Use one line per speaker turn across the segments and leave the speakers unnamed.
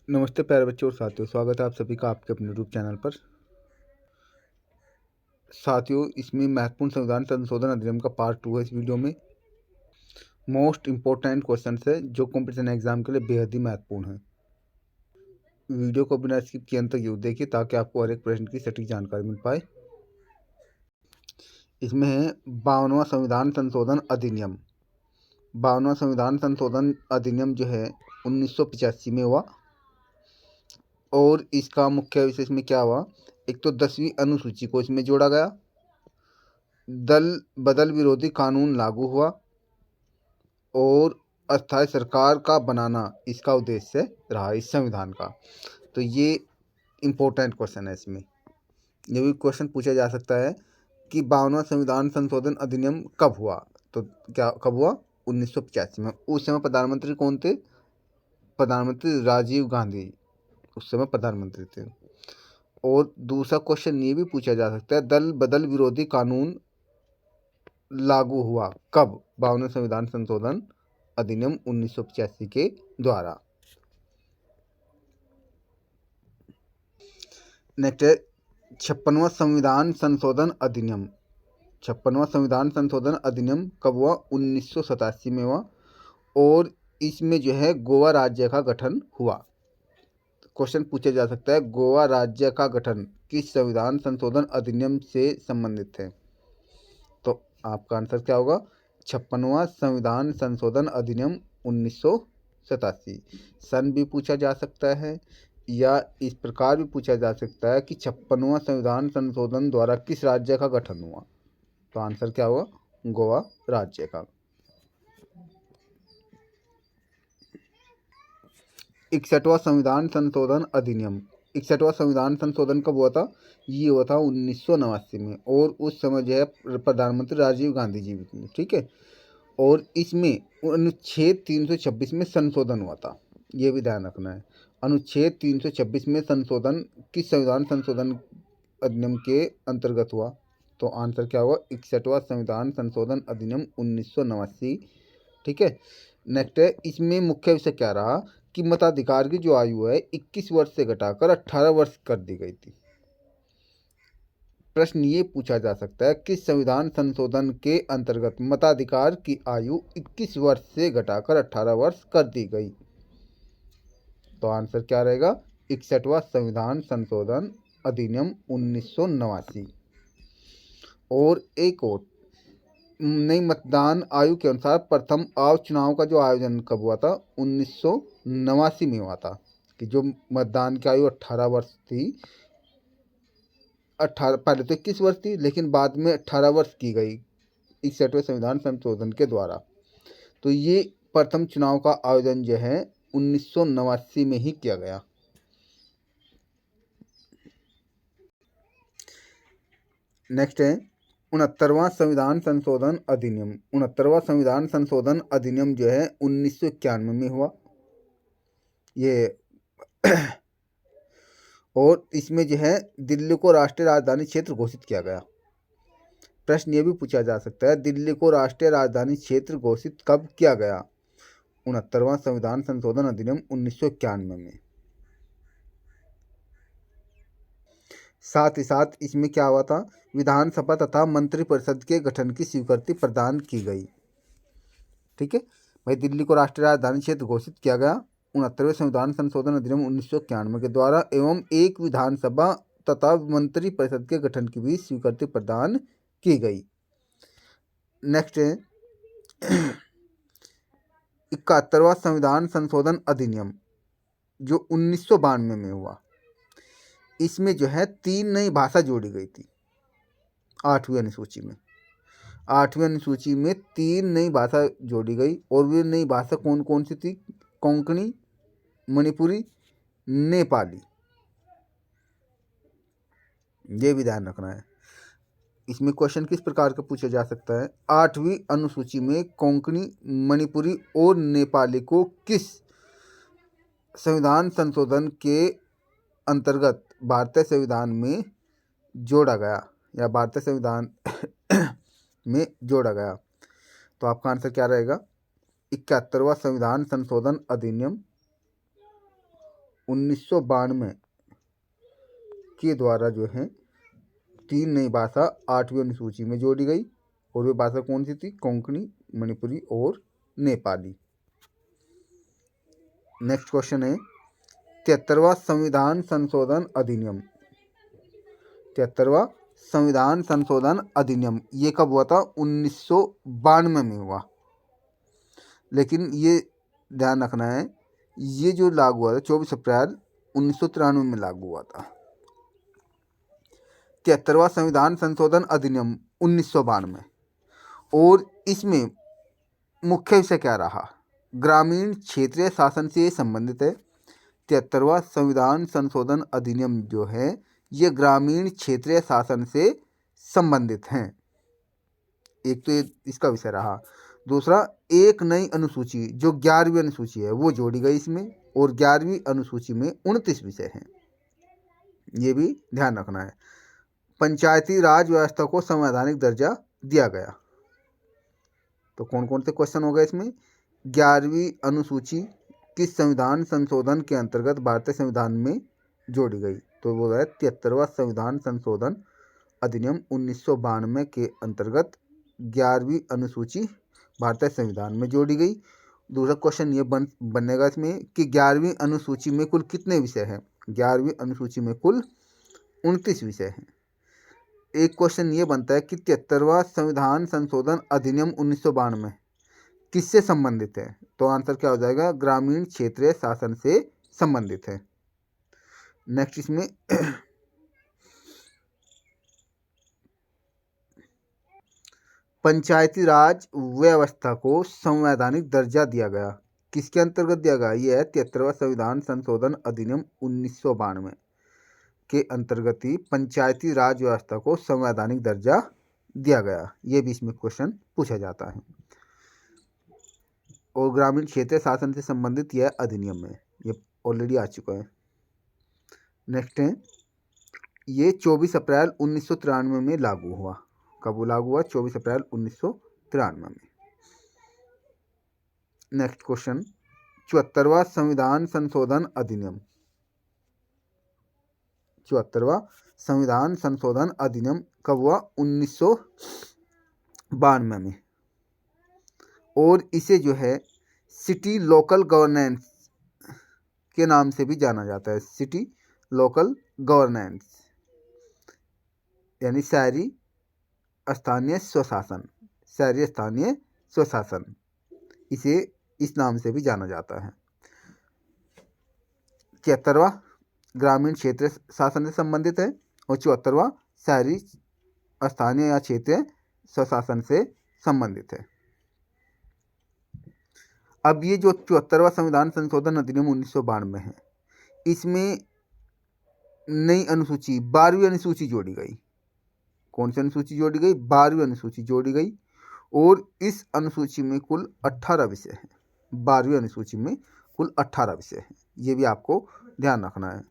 नमस्ते प्यारे बच्चों और साथियों, स्वागत है आप सभी का आपके अपने यूट्यूब चैनल पर। साथियों, इसमें महत्वपूर्ण संविधान संशोधन अधिनियम का पार्ट 2 है। इस वीडियो में मोस्ट इम्पोर्टेंट क्वेश्चन है जो कॉम्पिटिशन एग्जाम के लिए बेहद ही महत्वपूर्ण है। वीडियो को बिना स्किप किए अंत तक जरूर देखिए ताकि आपको हर एक प्रश्न की सटीक जानकारी मिल पाए। इसमें है 52वां संविधान संशोधन अधिनियम। 52वां संविधान संशोधन अधिनियम जो है 1985 में हुआ और इसका मुख्य विषय इसमें क्या हुआ। एक तो 10वीं अनुसूची को इसमें जोड़ा गया, दल बदल विरोधी कानून लागू हुआ और अस्थायी सरकार का बनाना इसका उद्देश्य रहा इस संविधान का। तो ये इम्पोर्टेंट क्वेश्चन है। इसमें ये भी क्वेश्चन पूछा जा सकता है कि 52वां संविधान संशोधन अधिनियम कब हुआ। तो क्या कब हुआ? 1985 में। उस समय प्रधानमंत्री कौन थे? प्रधानमंत्री राजीव गांधी उस समय प्रधानमंत्री थे। और दूसरा क्वेश्चन ये भी पूछा जा सकता है, दल बदल विरोधी कानून लागू हुआ कब? 52वां संविधान संशोधन अधिनियम 1985 के द्वारा। नेक्स्ट है 56वां संविधान संशोधन अधिनियम। 56वां संविधान संशोधन अधिनियम कब हुआ? 1987 में हुआ और इसमें जो है गोवा राज्य का गठन हुआ। क्वेश्चन पूछा जा सकता है, गोवा राज्य का गठन किस संविधान संशोधन अधिनियम से संबंधित है? तो आपका आंसर क्या होगा? 56वां संविधान संशोधन अधिनियम 1987। सन भी पूछा जा सकता है या इस प्रकार भी पूछा जा सकता है कि 56वां संविधान संशोधन द्वारा किस राज्य का गठन हुआ। तो आंसर क्या होगा? गोवा राज्य का। 61वां संविधान संशोधन अधिनियम। 61वां संविधान संशोधन कब हुआ था? ये हुआ था 1989 में और उस समय जो है प्रधानमंत्री राजीव गांधी जी भी थे। ठीक है। और इसमें अनुच्छेद 326 में संशोधन हुआ था, ये भी ध्यान रखना है। अनुच्छेद 326 में संशोधन किस संविधान संशोधन अधिनियम के अंतर्गत हुआ? तो आंसर क्या होगा? 61वां संविधान संशोधन अधिनियम 1989। ठीक है। नेक्स्ट है, इसमें मुख्य विषय क्या रहा कि मताधिकार की जो आयु है 21 वर्ष से घटाकर 18 वर्ष कर दी गई थी। प्रश्न ये पूछा जा सकता है, किस संविधान संशोधन के अंतर्गत मताधिकार की आयु 21 वर्ष से घटाकर 18 वर्ष कर दी गई? तो आंसर क्या रहेगा? 61वां संविधान संशोधन अधिनियम 1989। और एक और नई मतदान आयु के अनुसार प्रथम आव चुनाव का जो आयोजन कब हुआ था? 1989 में हुआ था कि जो मतदान की आयु 18 वर्ष थी। 18 पहले तो 21 वर्ष थी लेकिन बाद में 18 वर्ष की गई 61वें संविधान संशोधन के द्वारा। तो ये प्रथम चुनाव का आयोजन जो है 1989 में ही किया गया। नेक्स्ट है 69वां संविधान संशोधन अधिनियम। 69वां संविधान संशोधन अधिनियम जो है 1991 में हुआ ये और इसमें जो है दिल्ली को राष्ट्रीय राजधानी क्षेत्र घोषित किया गया। प्रश्न ये भी पूछा जा सकता है, दिल्ली को राष्ट्रीय राजधानी क्षेत्र घोषित कब किया गया? 69वां संविधान संशोधन अधिनियम 1991 में। साथ ही साथ इसमें क्या हुआ था? विधानसभा तथा मंत्रिपरिषद के गठन की स्वीकृति प्रदान की गई। ठीक है भाई, दिल्ली को राष्ट्रीय राजधानी क्षेत्र घोषित किया गया 69वें संविधान संशोधन अधिनियम 1991 के द्वारा एवं एक विधानसभा तथा मंत्रिपरिषद के गठन की भी स्वीकृति प्रदान की गई। नेक्स्ट है 71वां संविधान संशोधन अधिनियम जो 1992 में हुआ। इसमें जो है 3 नई भाषा जोड़ी गई थी 8वीं अनुसूची में। 8वीं अनुसूची में 3 नई भाषा जोड़ी गई और वे नई भाषा कौन कौन सी थी? कोंकणी, मणिपुरी, नेपाली। ये भी ध्यान रखना है। इसमें क्वेश्चन किस प्रकार का पूछा जा सकता है? 8वीं अनुसूची में कोंकणी, मणिपुरी और नेपाली को किस संविधान संशोधन के अंतर्गत भारतीय संविधान में जोड़ा गया या भारतीय संविधान में जोड़ा गया? तो आपका आंसर क्या रहेगा? 71वां संविधान संशोधन अधिनियम 1992 के द्वारा जो है 3 नई भाषा 8वीं अनुसूची में जोड़ी गई, और वे भाषा कौन सी थी? कोंकणी, मणिपुरी और नेपाली। नेक्स्ट क्वेश्चन है 73वां संविधान संशोधन अधिनियम। 73वां संविधान संशोधन अधिनियम ये कब हुआ था? 1992 में हुआ। लेकिन ये ध्यान रखना है, ये जो लागू हुआ था 24 अप्रैल 1993 में लागू हुआ था। 73वां संविधान संशोधन अधिनियम 1992, और इसमें मुख्य विषय क्या रहा? ग्रामीण क्षेत्रीय शासन से संबंधित है। 73वां संविधान संशोधन अधिनियम जो है ये ग्रामीण क्षेत्रीय शासन से संबंधित हैं। एक तो ये इसका विषय रहा। दूसरा, एक नई अनुसूची जो 11वीं अनुसूची है वो जोड़ी गई इसमें, और 11वीं अनुसूची में 29 विषय हैं, ये भी ध्यान रखना है। पंचायती राज व्यवस्था को संवैधानिक दर्जा दिया गया। तो कौन कौन से क्वेश्चन हो गए इसमें? 11वीं अनुसूची किस संविधान संशोधन के अंतर्गत भारतीय संविधान में जोड़ी गई? तो वो है 73वां संविधान संशोधन अधिनियम 1992 के अंतर्गत 11वीं अनुसूची भारतीय संविधान में जोड़ी गई। दूसरा क्वेश्चन ये बनेगा इसमें कि 11वीं अनुसूची में कुल कितने विषय हैं? 11वीं अनुसूची में कुल 29 विषय हैं। एक क्वेश्चन ये बनता है कि 73वां संविधान संशोधन अधिनियम 1992 किससे संबंधित है? तो आंसर क्या हो जाएगा? ग्रामीण क्षेत्रीय शासन से संबंधित है। नेक्स्ट इसमें पंचायती राज व्यवस्था को संवैधानिक दर्जा दिया गया, किसके अंतर्गत दिया गया? यह है 73वां संविधान संशोधन अधिनियम 1992 के अंतर्गत ही पंचायती राज व्यवस्था को संवैधानिक दर्जा दिया गया। ये भी इसमें क्वेश्चन पूछा जाता है। और ग्रामीण क्षेत्रीय शासन से संबंधित यह अधिनियम है, ये ऑलरेडी आ चुका है। नेक्स्ट है, ये 24 अप्रैल 1993 में लागू हुआ। कब लागू हुआ? 24 अप्रैल 1993 में। नेक्स्ट क्वेश्चन 74वां संविधान संशोधन अधिनियम। 74वां संविधान संशोधन अधिनियम कब हुआ? 1992 में, और इसे जो है सिटी लोकल गवर्नेंस के नाम से भी जाना जाता है। सिटी लोकल गवर्नेंस यानी शहरी स्थानीय स्वशासन, शहरी स्थानीय स्वशासन, इसे इस नाम से भी जाना जाता है। 73वां ग्रामीण क्षेत्रीय शासन से संबंधित है, और 74वां शहरी स्थानीय या क्षेत्रीय स्वशासन से संबंधित है। अब ये जो 74वां संविधान संशोधन अधिनियम 1992 है, इसमें नई अनुसूची 12वीं अनुसूची जोड़ी गई। कौन सी अनुसूची जोड़ी गई? 12वीं अनुसूची जोड़ी गई, और इस अनुसूची में कुल 18 विषय हैं। 12वीं अनुसूची में कुल 18 विषय हैं, ये भी आपको ध्यान रखना है।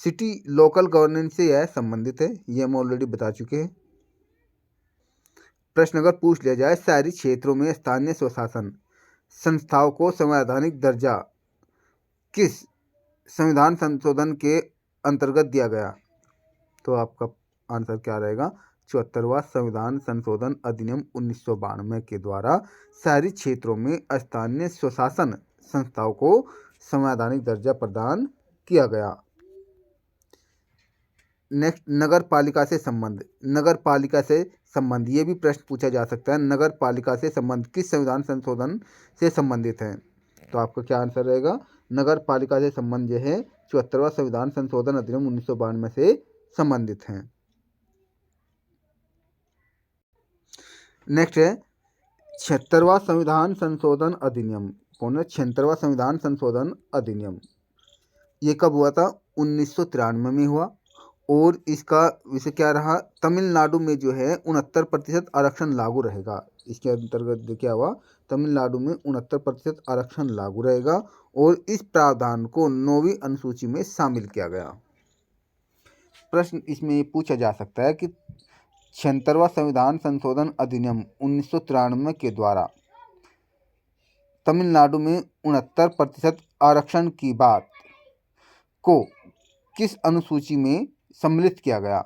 सिटी लोकल गवर्नेंस से यह संबंधित है, ये हम ऑलरेडी बता चुके हैं। प्रश्न अगर पूछ लिया जाए शहरी क्षेत्रों में स्थानीय स्वशासन संस्थाओं को संवैधानिक दर्जा किस संविधान संशोधन के अंतर्गत दिया गया, तो आपका आंसर क्या रहेगा? 74वां संविधान संशोधन अधिनियम 1992 के द्वारा शहरी क्षेत्रों में स्थानीय स्वशासन संस्थाओं को संवैधानिक दर्जा प्रदान किया गया। नेक्स्ट, नगर पालिका से संबंध। नगर पालिका से संबंध ये भी प्रश्न पूछा जा सकता है। नगर पालिका से संबंध किस संविधान संशोधन से संबंधित है? तो आपका क्या आंसर रहेगा? नगर पालिका से संबंध जो है 74वां संविधान संशोधन अधिनियम 1992 से संबंधित हैं। नेक्स्ट है 76वां संविधान संशोधन अधिनियम। कौन है? 76वां संविधान संशोधन अधिनियम ये कब हुआ था? 1993 में हुआ, और इसका विषय क्या रहा? तमिलनाडु में जो है 69% आरक्षण लागू रहेगा। इसके अंतर्गत क्या हुआ? तमिलनाडु में 69% आरक्षण लागू रहेगा, और इस प्रावधान को 9वीं अनुसूची में शामिल किया गया। प्रश्न इसमें ये पूछा जा सकता है कि 76वां संविधान संशोधन अधिनियम 1993 के द्वारा तमिलनाडु में 69% आरक्षण की बात को किस अनुसूची में सम्मिलित किया गया?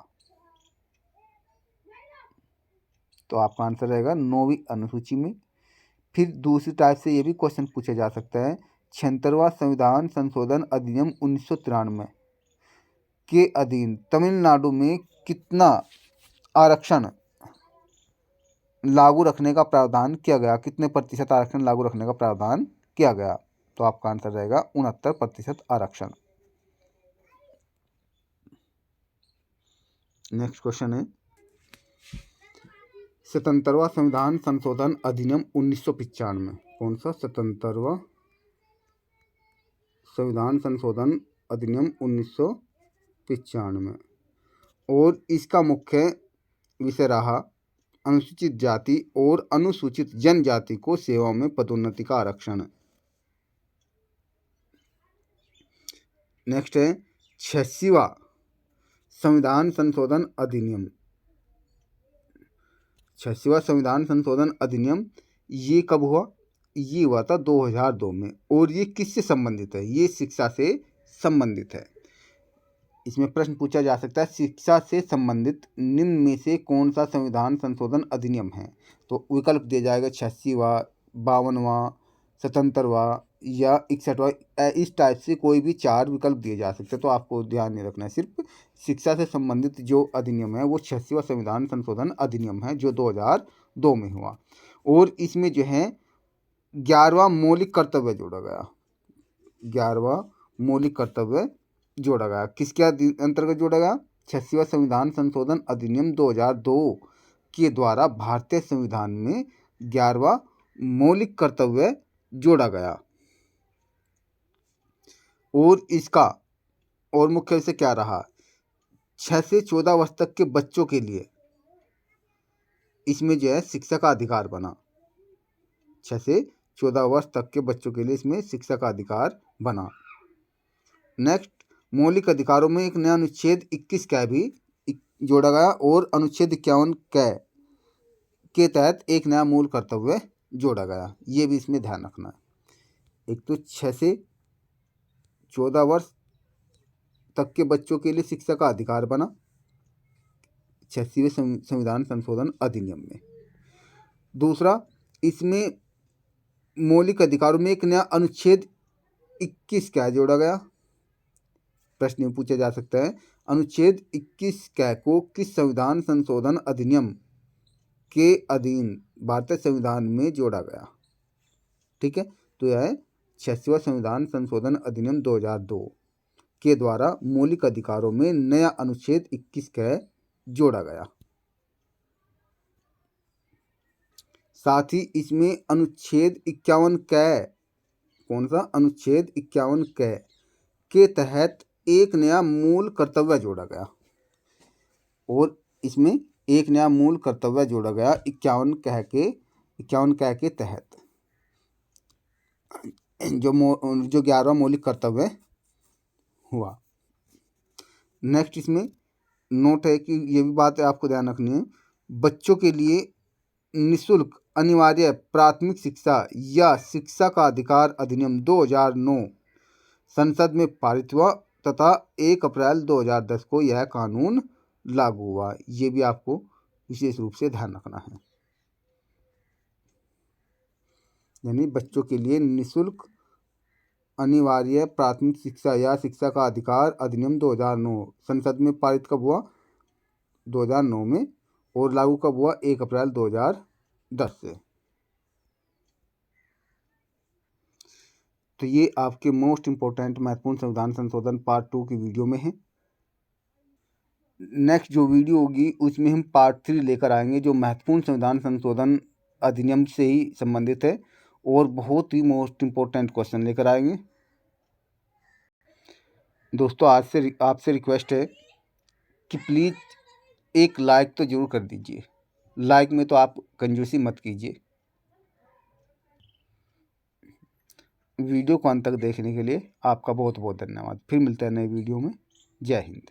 तो आपका आंसर रहेगा 9वीं अनुसूची में। फिर दूसरी टाइप से ये भी क्वेश्चन पूछा जा सकता है, 76वां संविधान संशोधन अधिनियम 1993 के अधीन तमिलनाडु में कितना आरक्षण लागू रखने का प्रावधान किया गया? कितने प्रतिशत आरक्षण लागू रखने का प्रावधान किया गया? तो आपका आंसर रहेगा 69% आरक्षण। नेक्स्ट क्वेश्चन है, 77वां संविधान संशोधन अधिनियम 1995, कौन सा? 77वां संविधान संशोधन अधिनियम 1995, और इसका मुख्य विषय रहा अनुसूचित जाति और अनुसूचित जनजाति को सेवाओं में पदोन्नति का आरक्षण। नेक्स्ट है 86वां संविधान संशोधन अधिनियम। 86वां संविधान संशोधन अधिनियम ये कब हुआ? ये हुआ था 2002 में। और ये किससे संबंधित है? ये शिक्षा से संबंधित है। इसमें प्रश्न पूछा जा सकता है, शिक्षा से संबंधित निम्न में से कौन सा संविधान संशोधन अधिनियम है? तो विकल्प दिया जाएगा 86वां, 52वां, 77वां या 61वां। इस टाइप से कोई भी 4 विकल्प दिए जा सकते हैं। तो आपको ध्यान नहीं रखना है, सिर्फ शिक्षा से संबंधित जो अधिनियम है वो 86वां संविधान संशोधन अधिनियम है जो 2002 में हुआ। और इसमें जो है 11वां मौलिक कर्तव्य जोड़ा गया। 11वां मौलिक कर्तव्य जोड़ा गया। किसके अंतर्गत जोड़ा गया? 86वां संविधान संशोधन अधिनियम 2002 के द्वारा भारतीय संविधान में 11वां मौलिक कर्तव्य जोड़ा गया। और इसका और मुख्य विषय क्या रहा? 6 से 14 वर्ष तक के बच्चों के लिए इसमें जो है शिक्षा का अधिकार बना। 6 से 14 वर्ष तक के बच्चों के लिए इसमें शिक्षा का अधिकार बना। नेक्स्ट, मौलिक अधिकारों में एक नया अनुच्छेद 21 क भी जोड़ा गया और अनुच्छेद 51 क के तहत एक नया मूल कर्तव्य जोड़ा गया। ये भी इसमें ध्यान रखना है। एक तो 6 से 14 वर्ष तक के बच्चों के लिए शिक्षा का अधिकार बना 86वें संविधान संशोधन अधिनियम में। दूसरा, इसमें मौलिक अधिकारों में एक नया अनुच्छेद 21 क्या जोड़ा गया। प्रश्न में पूछा जा सकता है, अनुच्छेद 21 क को किस संविधान संशोधन अधिनियम के अधीन भारतीय संविधान में जोड़ा गया? ठीक है, तो यह है 86वां संविधान संशोधन अधिनियम 2002 के द्वारा मौलिक अधिकारों में नया अनुच्छेद 21 क जोड़ा गया। साथ ही इसमें अनुच्छेद 51 क, कौन सा? अनुच्छेद 51 क के तहत एक नया मूल कर्तव्य जोड़ा गया। और इसमें एक नया मूल कर्तव्य जोड़ा गया 51 क के तहत, जो 11वां मौलिक कर्तव्य हुआ। नेक्स्ट, इसमें नोट है कि ये भी बात आपको ध्यान रखनी है, बच्चों के लिए निःशुल्क अनिवार्य प्राथमिक शिक्षा या शिक्षा का अधिकार अधिनियम 2009 संसद में पारित हुआ तथा 1 अप्रैल 2010 को यह कानून लागू हुआ। ये भी आपको विशेष रूप से ध्यान रखना है। यानी बच्चों के लिए निःशुल्क अनिवार्य प्राथमिक शिक्षा या शिक्षा का अधिकार अधिनियम 2009 संसद में पारित कब हुआ? 2009 में। और लागू कब हुआ? 1 अप्रैल 2010 से। तो ये आपके मोस्ट इम्पोर्टेंट महत्वपूर्ण संविधान संशोधन पार्ट 2 की वीडियो में है। नेक्स्ट जो वीडियो होगी उसमें हम पार्ट 3 लेकर आएंगे जो महत्वपूर्ण संविधान संशोधन अधिनियम से ही संबंधित है और बहुत ही मोस्ट इम्पोर्टेंट क्वेश्चन लेकर आएंगे। दोस्तों, आज से आपसे रिक्वेस्ट है कि प्लीज़ एक लाइक तो ज़रूर कर दीजिए। लाइक में तो आप कंजूसी मत कीजिए। वीडियो को अंत तक देखने के लिए आपका बहुत बहुत धन्यवाद। फिर मिलते हैं नए वीडियो में। जय हिंद।